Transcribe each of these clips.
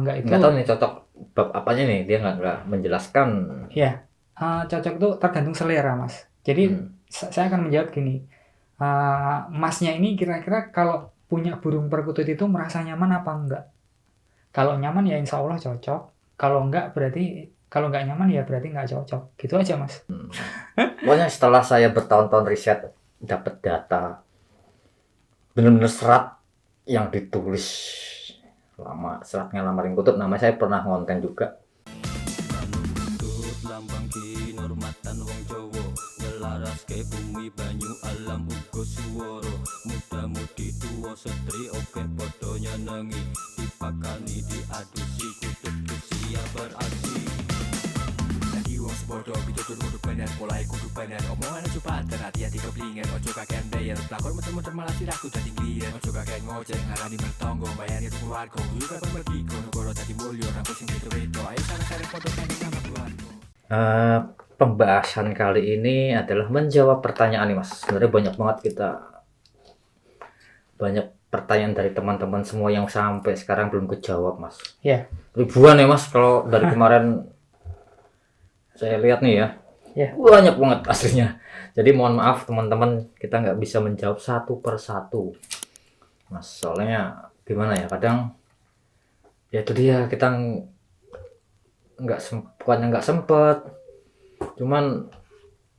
enggak itu Nggak tahu nih cocok bab apanya nih, dia nggak menjelaskan. ya cocok itu tergantung selera Mas. Jadi saya akan menjawab gini, Masnya ini kira-kira kalau punya burung perkutut itu merasa nyaman apa enggak? Kalau nyaman ya insya Allah cocok, kalau enggak nyaman ya berarti enggak cocok, gitu aja Mas. Pokoknya setelah saya bertahun-tahun riset, dapat data, benar-benar serat yang ditulis lama, seratnya lamaring kutub. Nama saya pernah ngonten juga. Lambang kinurmatan wong Jawa ngelaraske bumi banyu alam uga swara muda-mudi tuwa setri oke padha nyenengi dipakani diadusi kutub siap beraksi lagi wong sepodo pitutur kudu bener mulai kudu bener omongan aja pater hati-hati keplingan ojo kakean bayar pelakon muter-muter malah sirahku dadi ngliyen ojo kakean ngoceh ngarani mertonggo bayani tuku warga kudu kapan pergi kono goro dadi mulya rampung sing beda-beda ayo sana-sana padha kene nama keluarga. Pembahasan kali ini adalah menjawab pertanyaan nih Mas. Sebenarnya banyak pertanyaan dari teman-teman semua yang sampai sekarang belum kejawab Mas. Ya. Ribuan ya Mas, kalau dari kemarin saya lihat nih ya. Ya. Banyak banget aslinya. Jadi mohon maaf teman-teman, kita nggak bisa menjawab satu persatu Mas. Soalnya gimana ya, kadang ya itu dia, kita bukannya nggak sempet, cuman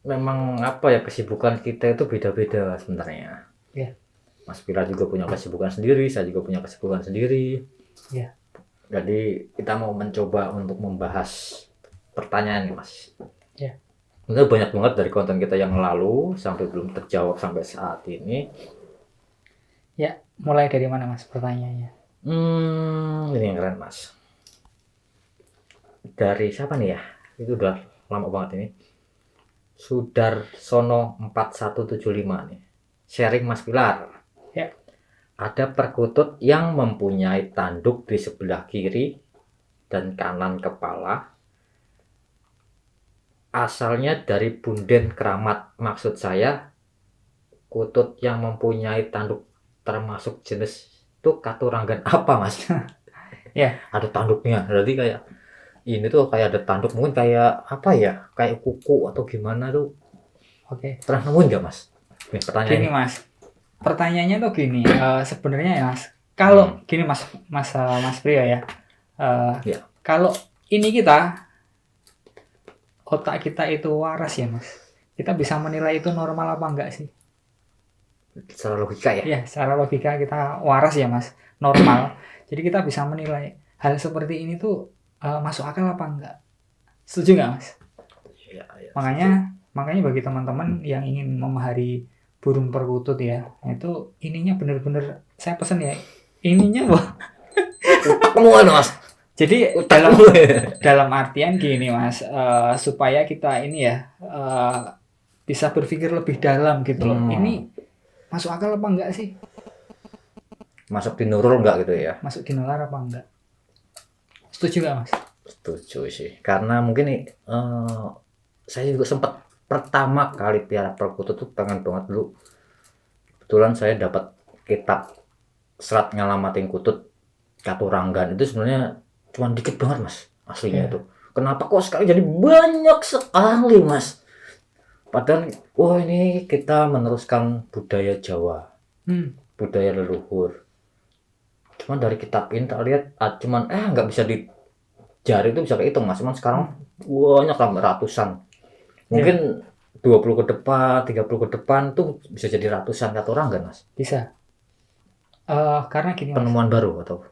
memang apa ya, kesibukan kita itu beda-beda sebenarnya. Ya. Mas Pira juga punya kesibukan sendiri, saya juga punya kesibukan sendiri. Ya. Jadi kita mau mencoba untuk membahas pertanyaan nih Mas. Ya. Sebenarnya banyak banget dari konten kita yang lalu sampai belum terjawab sampai saat ini. Ya, mulai dari mana Mas pertanyaannya? Ini yang keren Mas. Dari siapa nih ya? Itu udah lama banget ini. Sudarsono 4175 nih. Sharing Mas Pilar. Ya. Ada perkutut yang mempunyai tanduk di sebelah kiri dan kanan kepala. Asalnya dari Bunden Keramat. Maksud saya, kutut yang mempunyai tanduk termasuk jenis itu katuranggan apa Mas? Ya. Ada tanduknya. Berarti kayak ini tuh kayak ada tanduk, mungkin kayak apa ya, kayak kuku atau gimana tuh. Oke. Pernah nemuin nggak Mas? Nih, pertanyaannya. Gini Mas, pertanyaannya tuh gini, sebenarnya ya Mas, kalau gini Mas Priyo ya, Ya. kalau ini otak kita itu waras ya Mas, kita bisa menilai itu normal apa enggak sih? Secara logika ya? Ya, secara logika kita waras ya Mas, normal. Jadi kita bisa menilai hal seperti ini tuh masuk akal apa enggak? Setuju nggak Mas? Ya, ya. Makanya bagi teman-teman yang ingin memahari burung perkutut ya, itu ininya bener-bener saya pesen ya, ininya wah. Temuan Mas. Jadi dalam artian gini Mas, supaya kita ini ya bisa berpikir lebih dalam gitu loh. Ini masuk akal apa enggak sih? Masuk di Nurul enggak gitu ya? Masuk di nalar apa enggak? Setuju nggak Mas? Setuju sih, karena mungkin saya juga sempat pertama kali piara perkutut tuh pengen banget dulu. Kebetulan saya dapat kitab Serat Ngalamating Kutut Katuranggan, itu sebenarnya cuma dikit banget Mas aslinya itu. Kenapa kok sekali jadi banyak sekali Mas? Padahal ini kita meneruskan budaya Jawa, budaya leluhur. Cuman dari kitab ini tak lihat cuman nggak bisa di jari itu bisa kehitung Mas. Cuman sekarang banyak sampai ratusan. Mungkin 20 ke depan, 30 ke depan tuh bisa jadi ratusan katuranggan Mas. Bisa. Karena gini Mas. Penemuan baru atau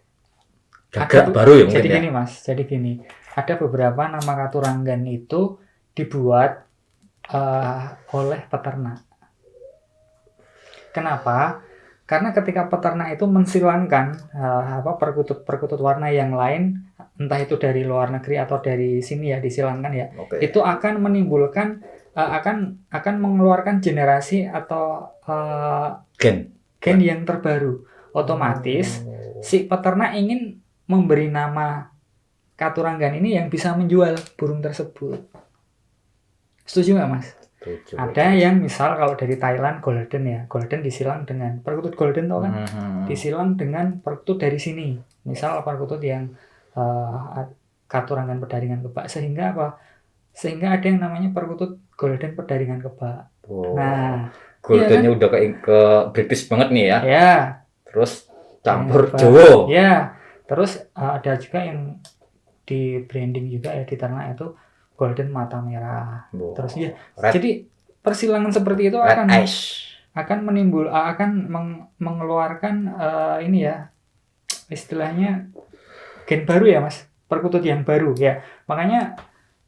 gagak baru ya mungkin. Jadi gini Mas, jadi gini. Ada beberapa nama katuranggan itu dibuat oleh peternak. Kenapa? Karena ketika peternak itu mensilangkan perkutut warna yang lain, entah itu dari luar negeri atau dari sini ya, disilangkan ya, itu akan menimbulkan akan mengeluarkan generasi atau gen yang terbaru. Otomatis si peternak ingin memberi nama katuranggan ini yang bisa menjual burung tersebut. Setuju nggak Mas? Ada yang misal kalau dari Thailand golden ya, golden disilang dengan perkutut golden tau kan, disilang dengan perkutut dari sini. Misal perkutut yang Katurangan Pedaringan Kebak, sehingga apa? Sehingga ada yang namanya perkutut Golden Pedaringan Kebak. Oh, Nah, goldennya udah ke British banget nih ya. ya, Terus campur Kebak. Jawa. Ya, terus ada juga yang di branding juga ya di ternak itu Golden Mata Merah. Oh, Terus ya, Red, jadi persilangan seperti itu Red akan mengeluarkan ini ya, istilahnya gen baru ya Mas, perkutut yang baru ya. Makanya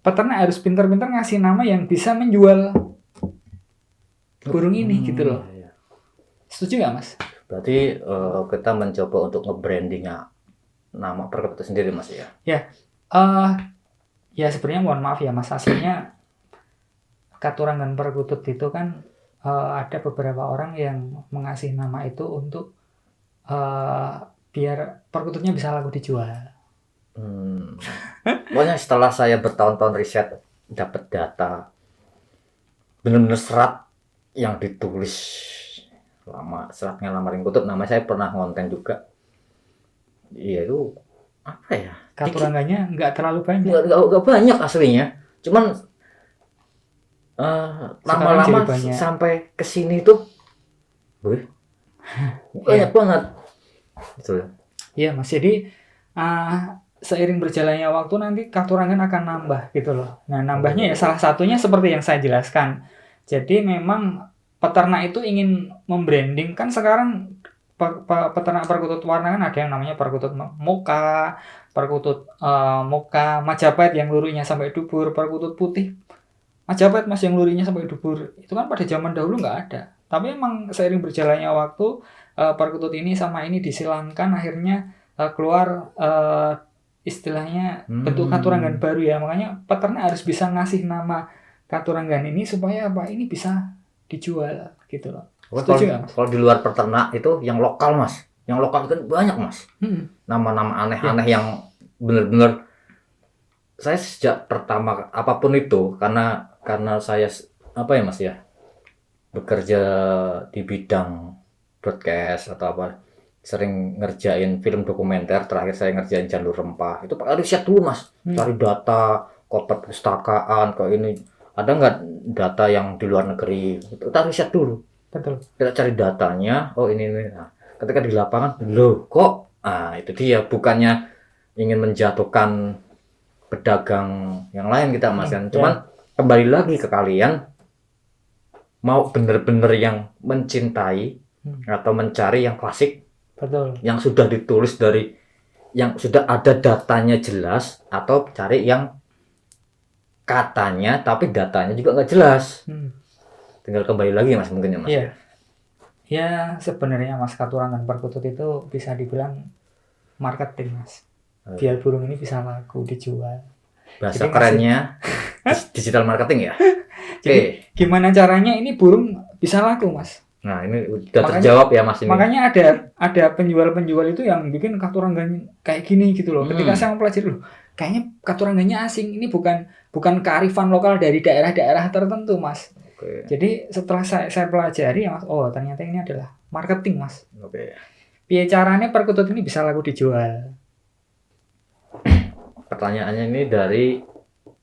peternak harus pintar-pintar ngasih nama yang bisa menjual burung ini gitu loh. Iya. Setuju nggak Mas? Berarti kita mencoba untuk nge-brandingnya nama perkutut sendiri Mas ya? Ya sebenarnya mohon maaf ya Mas, aslinya Katurangan Perkutut itu kan ada beberapa orang yang mengasih nama itu untuk biar perkututnya bisa laku dijual. Pokoknya setelah saya bertahun-tahun riset dapat data benar-benar serat yang ditulis seratnya lamaring kutub, nama saya pernah ngonten juga. Iya itu apa ya? Katurangannya nggak terlalu banyak. Nggak banyak aslinya. Cuman lama-lama sampai ke sini tuh, banyak banget. Betul. Iya Mas. Jadi seiring berjalannya waktu nanti katurangan akan nambah gitu loh. Nah nambahnya ya salah satunya seperti yang saya jelaskan. Jadi memang peternak itu ingin membranding, kan sekarang peternak perkutut warna kan ada yang namanya perkutut moka, perkutut moka, Majapahit yang lurunya sampai dubur, perkutut putih Majapahit Mas yang lurunya sampai dubur. Itu kan pada zaman dahulu nggak ada. Tapi emang seiring berjalannya waktu perkutut ini sama ini disilangkan, akhirnya keluar istilahnya bentuk katurangan baru ya. Makanya peternak harus bisa ngasih nama katurangan ini supaya apa? Ini bisa dijual gitu loh. Setuju nggak Mas? Kalau di luar peternak itu yang lokal Mas. Yang lokal kan banyak Mas. Nama-nama aneh-aneh yang bener-bener saya sejak pertama apapun itu karena saya apa ya Mas ya, bekerja di bidang broadcast atau apa, sering ngerjain film dokumenter. Terakhir saya ngerjain Jalur Rempah, itu pakai riset dulu Mas, cari data kota perpustakaan ke ini ada nggak data yang di luar negeri, kita riset dulu. Betul. Kita cari datanya, oh ini. Nah, ketika di lapangan, loh kok, itu dia, bukannya ingin menjatuhkan pedagang yang lain kita Mas kan, cuman kembali lagi ke kalian mau bener-bener yang mencintai atau mencari yang klasik. Betul. Yang sudah ditulis dari, yang sudah ada datanya jelas, atau cari yang katanya tapi datanya juga nggak jelas. Tinggal kembali lagi Mas mungkin ya Mas. Iya. Ya sebenarnya Mas, katurangan perkutut itu bisa dibilang marketing Mas. Biar burung ini bisa laku dijual. Bahasa kerennya digital marketing ya. Jadi gimana caranya ini burung bisa laku Mas? Nah ini udah terjawab ya Mas ini. Makanya ada penjual-penjual itu yang bikin katurangan kayak gini gitu loh. Ketika saya mempelajari loh, kayaknya katurangannya asing. Ini bukan kearifan lokal dari daerah-daerah tertentu Mas. Jadi setelah saya pelajari ya Mas, oh ternyata ini adalah marketing Mas. Piye caranya perkutut ini bisa laku dijual? Pertanyaannya ini dari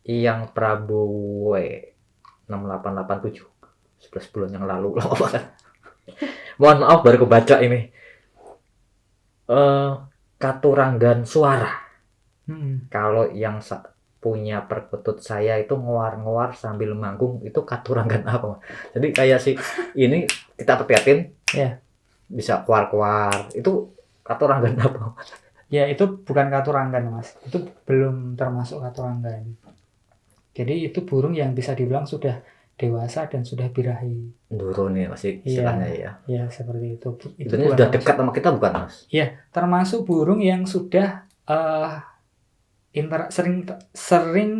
Iyang Prabowo 6887, 11 bulan yang lalu. Mohon maaf baru kebaca ini. Katurangan suara. Kalau yang punya perkutut saya itu ngewar-ngewar sambil manggung, itu katurangan apa? Jadi kayak sih ini kita pepetin, bisa kuar-kuar, itu katurangan apa? Ya itu bukan katurangan Mas, itu belum termasuk katurangan. Jadi itu burung yang bisa dibilang sudah dewasa dan sudah birahi. Nduro nih masih istilahnya ya. Ya seperti itu. Itu sudah dekat sama kita bukan Mas? Ya termasuk burung yang sudah sering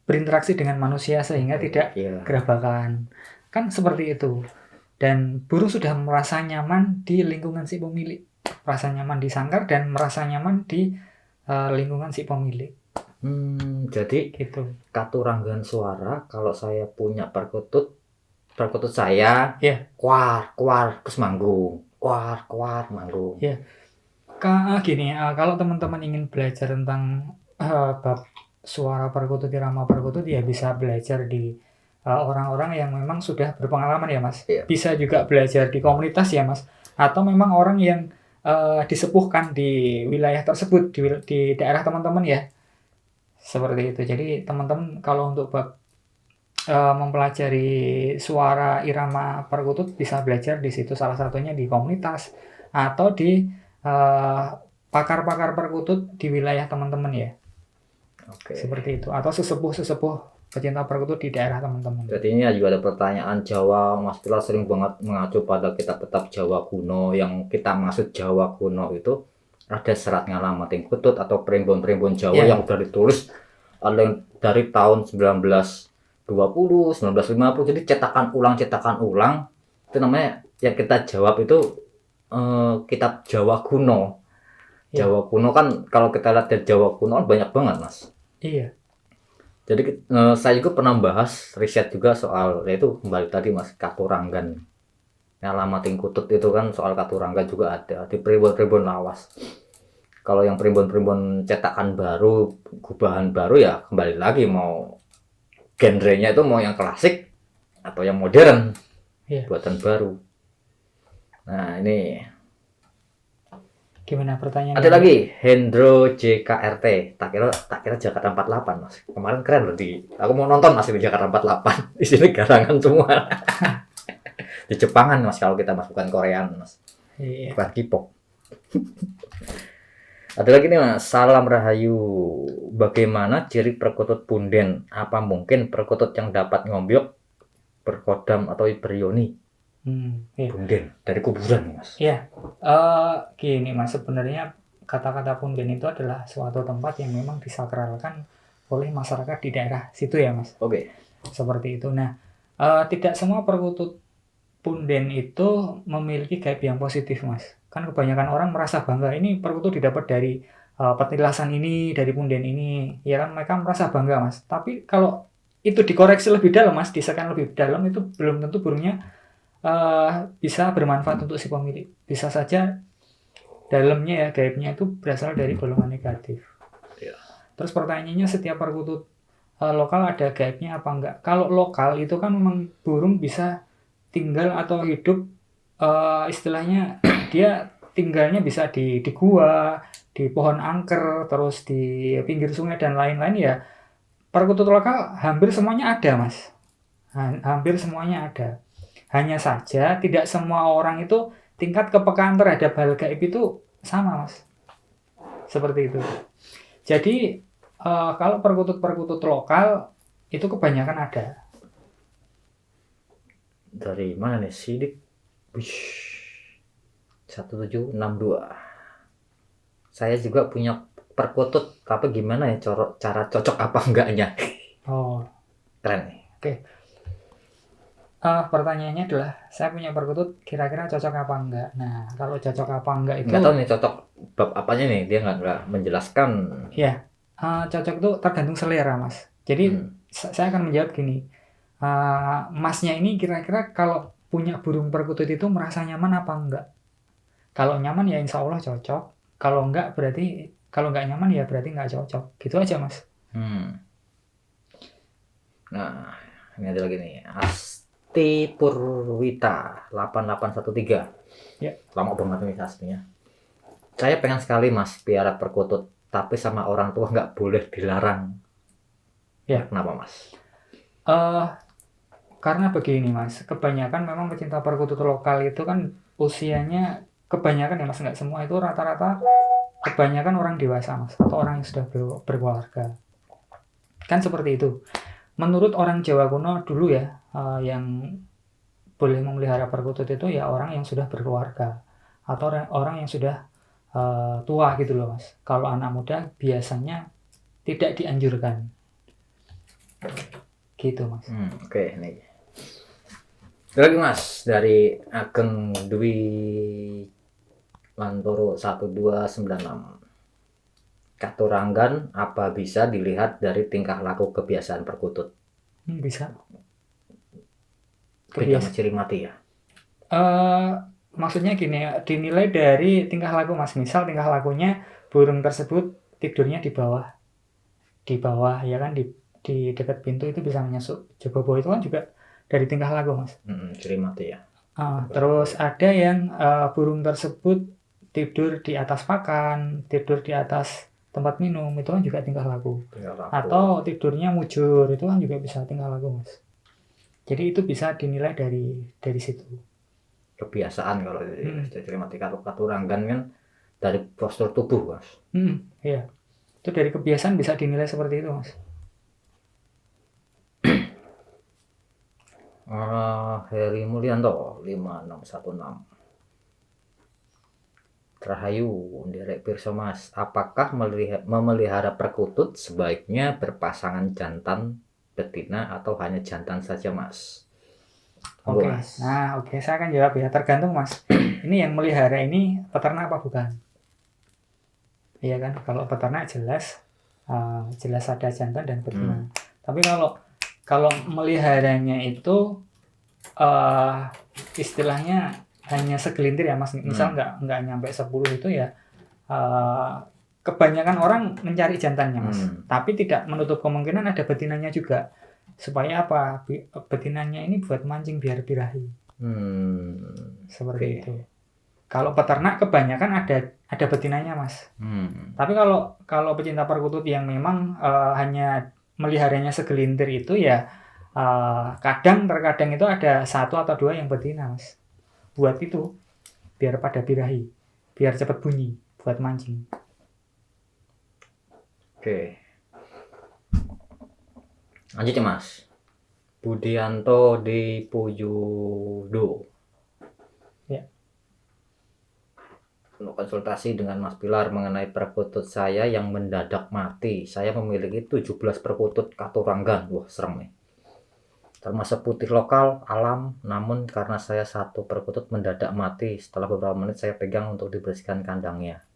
berinteraksi dengan manusia sehingga tidak gerabakan. Kan seperti itu. Dan burung sudah merasa nyaman di lingkungan si pemilik. Merasa nyaman di sangkar dan merasa nyaman di lingkungan si pemilik. Jadi gitu. Katurangan suara kalau saya punya perkutut saya kuar terus manggung, kuar manggung. Gini, kalau teman-teman ingin belajar tentang bab suara perkutut, irama perkutut, ya bisa belajar di orang-orang yang memang sudah berpengalaman ya Mas. Iya. Bisa juga belajar di komunitas ya Mas. Atau memang orang yang disepuhkan di wilayah tersebut, di daerah teman-teman ya. Seperti itu. Jadi teman-teman kalau untuk bab mempelajari suara irama perkutut bisa belajar di situ, salah satunya di komunitas atau di pakar-pakar perkutut di wilayah teman-teman ya. Oke. Seperti itu. Atau sesepuh pecinta perkutut di daerah teman-teman. Berarti ini juga ada pertanyaan Jawa, Mas Tila sering banget mengacu pada kitab-kitab Jawa kuno. Yang kita maksud Jawa kuno itu ada serat ngalamating kutut atau primbon-primbon Jawa yang udah ditulis dari tahun 1920, 1950. Jadi cetakan ulang. Itu namanya yang kita jawab itu kitab Jawa kuno. Jawa kuno kan kalau kita lihat dari Jawa kuno kan banyak banget Mas. Iya. Jadi saya juga pernah bahas riset juga soal yaitu kembali tadi Mas katuranggan. Ngalamating kutut itu kan soal katuranggan juga ada di primbon-primbon lawas. Kalau yang primbon-primbon cetakan baru, gubahan baru ya kembali lagi mau genrenya itu mau yang klasik atau yang modern. Iya. Buatan baru. Nah, ini gimana pertanyaan? Ada lagi Hendro JKRT. Tak kira Jakarta 48 Mas. Kemarin keren loh aku mau nonton Mas di Jakarta 48. Di sini garangan semua. Di Jepangan Mas kalau kita masukkan Koreaan Mas. Iya. Bukan K-pop. Ada lagi nih Mas, salam rahayu. Bagaimana ciri perkutut punden? Apa mungkin perkutut yang dapat ngombyok, berkodam atau berioni? Iya. Punden dari kuburan Mas. Iya. Gini Mas, sebenarnya kata-kata punden itu adalah suatu tempat yang memang disakralkan oleh masyarakat di daerah situ ya Mas. Oke. Seperti itu. Nah, tidak semua perkutut punden itu memiliki gaib yang positif Mas. Kan kebanyakan orang merasa bangga ini perkutut didapat dari petilasan ini, dari punden ini. Ya kan mereka merasa bangga Mas. Tapi kalau itu dikoreksi lebih dalam Mas, disekan lebih dalam, itu belum tentu burungnya bisa bermanfaat untuk si pemilik. Bisa saja dalamnya ya gaibnya itu berasal dari golongan negatif. Ya. Terus pertanyaannya, setiap perkutut lokal ada gaibnya apa enggak? Kalau lokal itu kan memang burung bisa tinggal atau hidup istilahnya dia tinggalnya bisa di gua, di pohon angker, terus di pinggir sungai dan lain-lain ya. Perkutut lokal hampir semuanya ada Mas. Hampir semuanya ada. Hanya saja tidak semua orang itu tingkat kepekaan terhadap hal gaib itu sama Mas. Seperti itu. Jadi kalau perkutut-perkutut lokal itu kebanyakan ada. Dari mana nih Sidik? 1762. Saya juga punya perkutut, tapi gimana ya cara cocok apa enggaknya? Oh, keren nih. Oke. Pertanyaannya adalah saya punya perkutut, kira-kira cocok apa enggak? Nah, kalau cocok apa enggak itu Nggak tahu nih cocok bab apanya nih, dia nggak menjelaskan. Ya, cocok itu tergantung selera Mas. Jadi saya akan menjawab gini, Masnya ini kira-kira kalau punya burung perkutut itu merasa nyaman apa enggak? Kalau nyaman ya insya Allah cocok. Kalau enggak nyaman ya berarti enggak cocok. Gitu aja Mas. Nah, ini ada lagi nih. Asti Purwita 8813. Ya. Lama banget nih aslinya. Saya pengen sekali Mas piara perkutut, tapi sama orang tua nggak boleh dilarang. Ya. Kenapa Mas? Karena begini Mas, kebanyakan memang pecinta perkutut lokal itu kan usianya kebanyakan ya Mas, nggak semua, itu rata-rata kebanyakan orang dewasa Mas, atau orang yang sudah berkeluarga. Kan seperti itu. Menurut orang Jawa kuno dulu ya, yang boleh memelihara perkutut itu ya orang yang sudah berkeluarga atau orang yang sudah tua gitu loh Mas. Kalau anak muda biasanya tidak dianjurkan. Gitu Mas. Oke, nih. Lagi Mas dari Ageng Dwi Lantoro 1296. Katuranggan apa bisa dilihat dari tingkah laku kebiasaan perkutut? Bisa. Beda ciri mati ya? maksudnya gini, dinilai dari tingkah laku Mas. Misal tingkah lakunya burung tersebut tidurnya di bawah ya kan, di dekat pintu itu bisa menyusup. Jebobo itu kan juga dari tingkah laku Mas. Ciri mati ya. Terus ada yang burung tersebut tidur di atas pakan, tidur di atas tempat minum, itu kan juga tingkah laku. Atau tidurnya mujur, itu kan juga bisa tingkah laku Mas. Jadi itu bisa dinilai dari situ. Kebiasaan kalau ciri mati. Kalau katuranggan kan dari postur tubuh Mas. Iya. Itu dari kebiasaan bisa dinilai seperti itu Mas. Heri Mulyanto 5616. Rahayu Derek Pirso Mas, apakah memelihara perkutut sebaiknya berpasangan jantan betina atau hanya jantan saja Mas? Oke. Nah, saya akan jawab ya, tergantung Mas. Ini yang melihara ini peternak apa bukan? Iya kan, kalau peternak jelas ada jantan dan betina. Tapi kalau meliharanya itu istilahnya hanya segelintir ya Mas. Misal nggak nyampe 10 itu ya, kebanyakan orang mencari jantannya Mas. Tapi tidak menutup kemungkinan ada betinanya juga. Supaya apa? Betinanya ini buat mancing biar birahi. Seperti itu. Kalau peternak kebanyakan ada betinanya Mas. Tapi kalau pecinta perkutut yang memang hanya meliharanya segelintir itu ya, terkadang itu ada 1 atau 2 yang betina Mas. Buat itu biar pada birahi, biar cepat bunyi buat mancing. Oke. Lanjut ya Mas. Budianto di Puyudo. Ya. Untuk konsultasi dengan Mas Pilar mengenai perkutut saya yang mendadak mati. Saya memiliki 17 perkutut katuranggan. Wah, serem nih. Termasuk putih lokal, alam, namun karena saya satu perkutut mendadak mati, setelah beberapa menit saya pegang untuk dibersihkan kandangnya.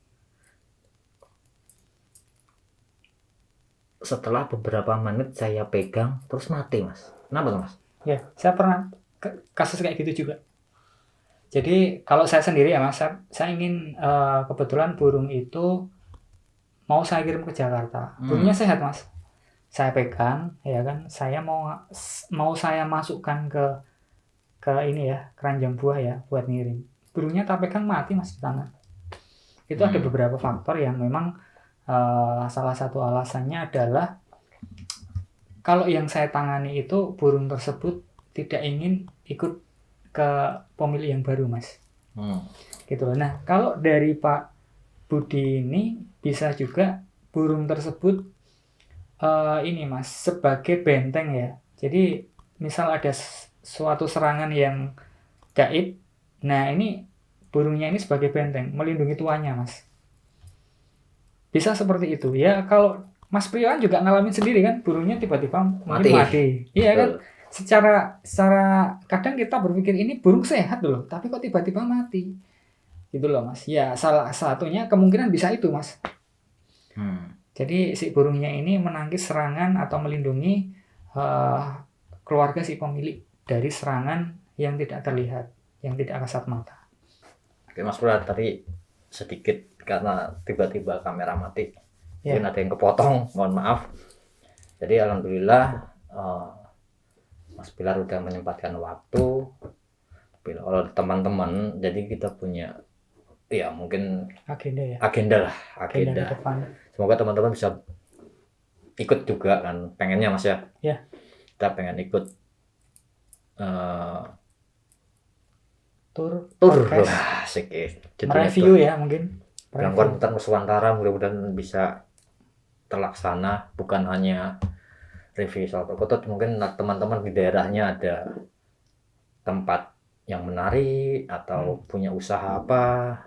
Setelah beberapa menit saya pegang, terus mati Mas. Kenapa tuh Mas? Ya, saya pernah kasus kayak gitu juga. Jadi kalau saya sendiri ya Mas, saya ingin kebetulan burung itu mau saya kirim ke Jakarta. Burungnya sehat Mas. Saya pegang ya kan, saya mau saya masukkan ke ini ya, keranjang buah ya buat ngirim. Burungnya tak pegang mati Mas di tangan. Itu ada beberapa faktor yang memang salah satu alasannya adalah kalau yang saya tangani itu burung tersebut tidak ingin ikut ke pemilik yang baru Mas. Gitu. Nah, kalau dari Pak Budi ini bisa juga burung tersebut ini Mas, sebagai benteng ya. Jadi misal ada suatu serangan yang gaib, nah ini burungnya ini sebagai benteng, melindungi tuannya Mas. Bisa seperti itu ya. Kalau Mas Priwan juga ngalamin sendiri kan, burungnya tiba-tiba mati. Iya kan? Secara kadang kita berpikir ini burung sehat loh, tapi kok tiba-tiba mati. Gitu loh Mas. Ya salah satunya kemungkinan bisa itu Mas. Jadi si burungnya ini menangkis serangan atau melindungi keluarga si pemilik dari serangan yang tidak terlihat, yang tidak kasat mata. Oke Mas Pilar, tadi sedikit karena tiba-tiba kamera mati. Ya. Mungkin ada yang kepotong, mohon maaf. Jadi alhamdulillah Mas Pilar udah menyempatkan waktu. Kalau teman-teman, jadi kita punya ya mungkin agenda. Semoga teman-teman bisa ikut juga kan, pengennya Mas ya. Ya. Kita pengen ikut tur asik ya. Review ya mungkin. Gangguan Nuswantara mudah-mudahan bisa terlaksana, bukan hanya review soal perkutut, mungkin teman-teman di daerahnya ada tempat yang menarik atau punya usaha apa,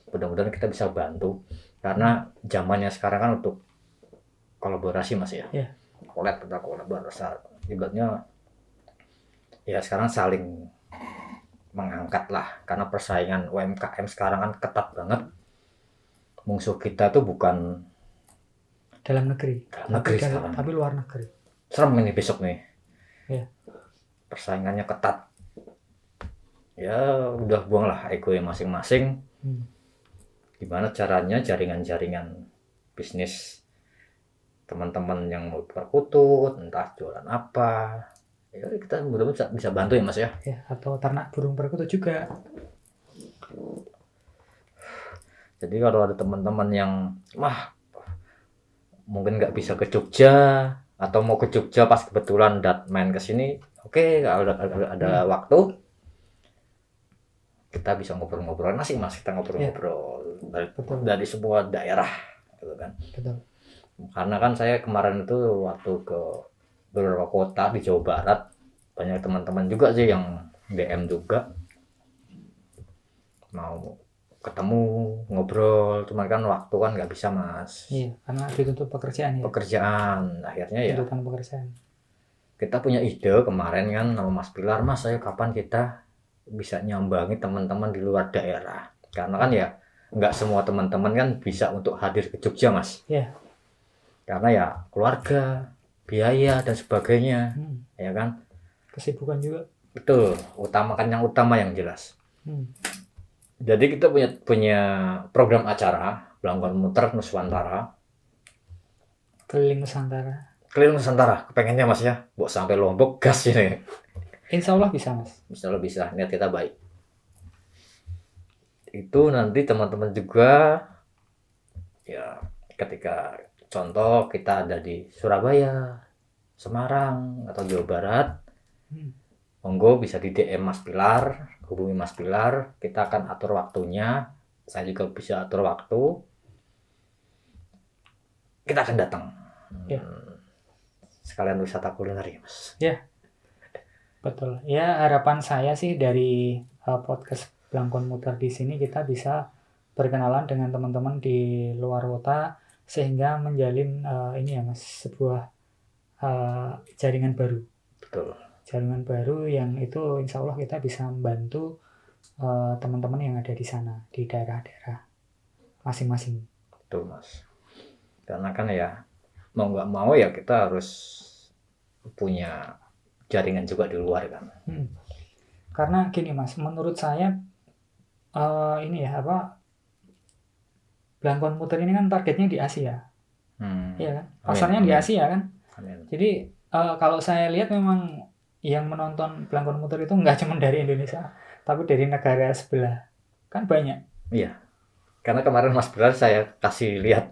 mudah-mudahan kita bisa bantu karena zamannya sekarang kan untuk kolaborasi Mas ya. Yeah. Kolaborasi ibaratnya ya sekarang saling mengangkat lah, karena persaingan UMKM sekarang kan ketat banget. Musuh kita tuh bukan dalam negeri tapi luar negeri. Serem ini besok nih. Yeah. Persaingannya ketat. ya udah buanglah ego masing-masing. Hmm. Gimana caranya jaringan-jaringan bisnis teman-teman yang mau perkutut, entah jualan apa, ya kita mudah-mudahan bisa bantu ya Mas ya. Ya, atau ternak burung perkutut juga. Jadi kalau ada teman-teman yang mungkin nggak bisa ke Jogja atau mau ke Jogja pas kebetulan main ke sini, oke, kalau ada waktu kita bisa ngobrol-ngobrol masih kita ngobrol-ngobrol dari sebuah daerah gitu kan. Betul. Karena kan saya kemarin itu waktu ke beberapa kota di Jawa Barat, banyak teman-teman juga sih yang DM juga mau ketemu ngobrol, cuman kan waktu kan nggak bisa Mas. Iya, karena dituntut pekerjaan ya. Pekerjaan akhirnya ya. Tuntutan pekerjaan. Kita punya ide kemarin kan sama Mas Pilar, Mas ayo kapan kita bisa nyambangi teman-teman di luar daerah, karena kan ya nggak semua teman-teman kan bisa untuk hadir ke Jogja Mas. Iya. Karena ya keluarga, biaya dan sebagainya, ya kan. Kesibukan juga. Betul, utamakan yang utama yang jelas. Jadi kita punya program acara Blangkon Muter Nuswantara. Keliling Nusantara. Keliling Nusantara, kepengennya Mas ya, buat sampai Lombok gas ini. Insya Allah bisa Mas. Insya Allah bisa, niat kita baik. Itu nanti teman-teman juga, ya ketika contoh kita ada di Surabaya, Semarang atau Jawa Barat, monggo bisa di DM Mas Pilar, hubungi Mas Pilar, kita akan atur waktunya. Saya juga bisa atur waktu. Kita akan datang. Ya. Sekalian wisata kuliner ya Mas. Ya, betul. Ya harapan saya sih dari podcast Blangkon Muter di sini kita bisa berkenalan dengan teman-teman di luar kota sehingga menjalin ini ya Mas, sebuah jaringan baru. Betul. Jaringan baru yang itu insya Allah kita bisa membantu teman-teman yang ada di sana, di daerah-daerah masing-masing. Betul Mas. Karena kan ya mau nggak mau ya kita harus punya jaringan juga di luar kan. Karena gini Mas, menurut saya ini ya Blangkon Muter ini kan targetnya di Asia, ya kan? Pasarnya di Asia kan. Amin. Jadi kalau saya lihat memang yang menonton Blangkon Muter itu nggak cuma dari Indonesia, tapi dari negara sebelah kan banyak. Iya. Karena kemarin Mas Pilar saya kasih lihat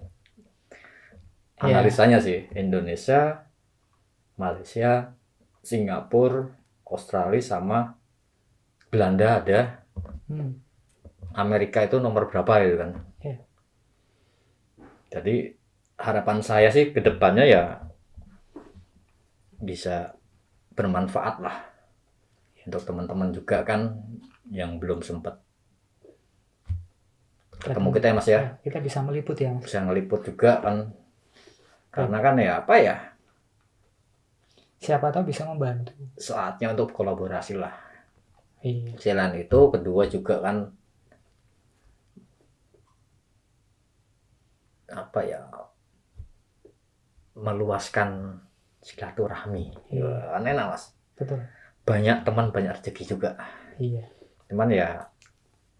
analisanya sih, Indonesia, Malaysia, Singapura, Australia sama Belanda ada. Amerika itu nomor berapa gitu kan. Yeah. Jadi harapan saya sih ke depannya ya bisa bermanfaat lah untuk teman-teman juga kan yang belum sempat ketemu kita ya Mas ya. Kita bisa meliput ya Mas. Bisa ngeliput juga kan. Karena kan ya apa ya, siapa tahu bisa membantu. Saatnya untuk kolaborasi lah. Iya. Selain itu kedua juga kan apa ya, meluaskan silaturahmi. Iya. Kan enak Mas. Betul. Banyak teman banyak rezeki juga. Iya. Cuman ya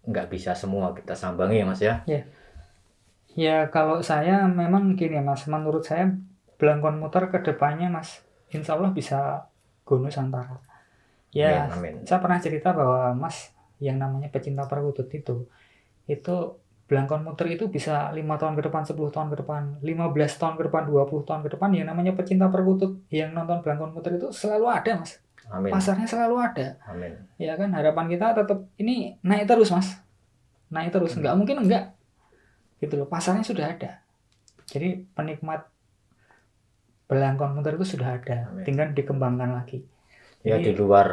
nggak bisa semua kita sambangi ya Mas ya. Iya. Ya kalau saya memang gini Mas, menurut saya Blangkon Muter ke depannya Mas, insya Allah bisa go Nusantara. Ya, Amin. saya pernah cerita bahwa Mas yang namanya pecinta perkutut itu Blangkon Muter itu bisa 5 tahun ke depan, 10 tahun ke depan, 15 tahun ke depan, 20 tahun ke depan, yang namanya pecinta perkutut yang nonton Blangkon Muter itu selalu ada Mas. Amin. Pasarnya selalu ada. Amin. Ya kan, harapan kita tetap ini naik terus Mas. Naik terus, nggak mungkin enggak. Gitu loh, pasarnya sudah ada. Jadi penikmat Blangkon Muter itu sudah ada. Amin. Tinggal dikembangkan lagi. Ya di luar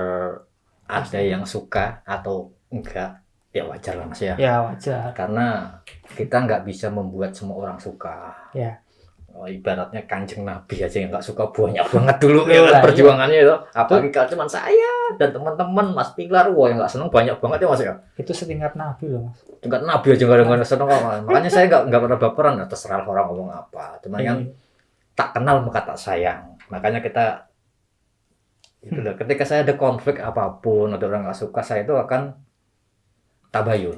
ada yang suka atau enggak, ya wajar lah Mas ya. Ya wajar. Karena kita nggak bisa membuat semua orang suka. Ya. Oh, ibaratnya Kanjeng Nabi aja yang nggak suka banyak banget dulu ya perjuangannya itu. Apalagi kalau cuma saya dan teman-teman Mas Pilar, wah yang nggak seneng banyak banget ya Mas ya. Itu setingkat Nabi loh Mas. Tingkat Nabi aja nggak seneng. Makanya saya nggak pernah baperan, terserah orang ngomong apa. Cuman kan tak kenal maka tak sayang. Makanya kita Gitu loh. Ketika saya ada konflik apapun, ada orang nggak suka, saya itu akan tabayun.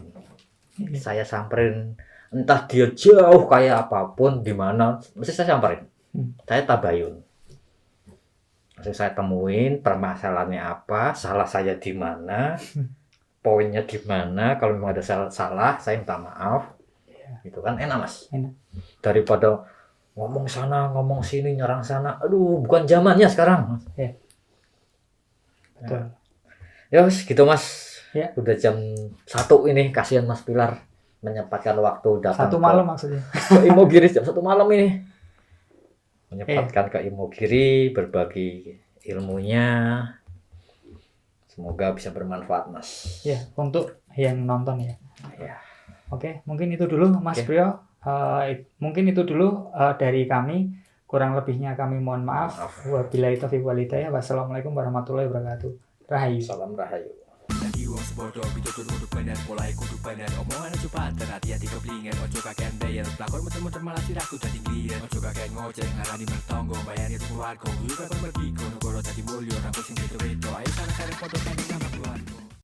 Saya samperin, entah dia jauh kayak apapun, di mana, mesti saya samperin. Saya tabayun. Mesti saya temuin permasalahannya apa, salah saya di mana, poinnya di mana. Kalau memang ada salah, saya minta maaf. Gitu kan enak, Mas. Enak. Daripada ngomong sana, ngomong sini, nyerang sana. Aduh, bukan zamannya sekarang. Ya. Betul. Ya wis gitu, Mas. Ya. Udah jam 1 ini, kasihan Mas Pilar menyempatkan waktu datang 1 malam maksudnya. ke Imogiri jam 1 malam ini. Menyempatkan ke Imogiri, berbagi ilmunya. Semoga bisa bermanfaat, Mas. Ya, untuk yang nonton ya. Ya. Oke, mungkin itu dulu Mas Oke. Priyo. Mungkin itu dulu dari kami. Kurang lebihnya kami mohon maaf. Wabillahi taufiq wal hidayah. Wassalamualaikum warahmatullahi wabarakatuh. Rahayu. Salam rahayu. Lagi wong sebodoh pitutur kudu bener mulai kudu bener omongan cepat dan hati-hati keblinger ojo kakean bayar pelakor muter-muter malah sirahku dadi gliyer ojo kakean ngoceh ngarani bertonggo bayar itu keluarga yuk kakon pergi kono